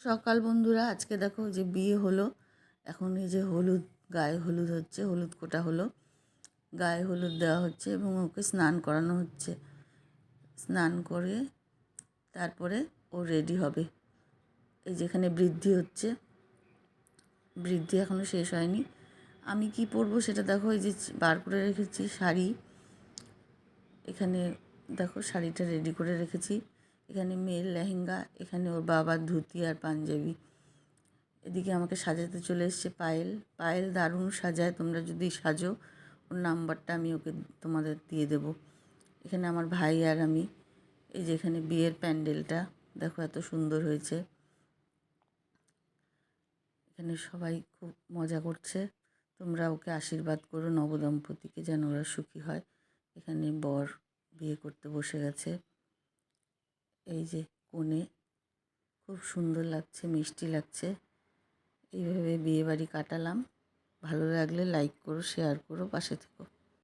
সকাল বন্ধুরা, আজকে দেখো যে বিয়ে হলো। এখন এই যে হলুদ, গায়ে হলুদ হচ্ছে, হলুদ কোটা হলো, গায়ে হলুদ দেওয়া হচ্ছে এবং ওকে স্নান করানো হচ্ছে। স্নান করে তারপরে ও রেডি হবে। এই যেখানে বৃদ্ধি হচ্ছে, বৃদ্ধি এখনও শেষ হয়নি। আমি কি পরবো সেটা দেখো, এই যে বার করে রেখেছি শাড়ি। এখানে দেখো শাড়িটা রেডি করে রেখেছি। এখানে মেয়ের লেহেঙ্গা, এখানে ওর বাবার ধুতি আর পাঞ্জাবি। এদিকে আমাকে সাজাতে চলে এসছে পায়েল। পায়েল দারুণ সাজায়, তোমরা যদি সাজো ওর নাম্বারটা আমি ওকে তোমাদের দিয়ে দেবো। এখানে আমার ভাই আর আমি। এই যে এখানে বিয়ের প্যান্ডেলটা দেখো, এত সুন্দর হয়েছে। এখানে সবাই খুব মজা করছে। তোমরা ওকে আশীর্বাদ করো, নবদম্পতিকে, যেন ওরা সুখী হয়। এখানে বর বিয়ে করতে বসে গেছে। এই যে কনে, খুব সুন্দর লাগছে, মিষ্টি লাগছে। এইভাবে বিয়ে বাড়ি কাটালাম। ভালো লাগলে লাইক করো, শেয়ার করো, পাশে থেকো।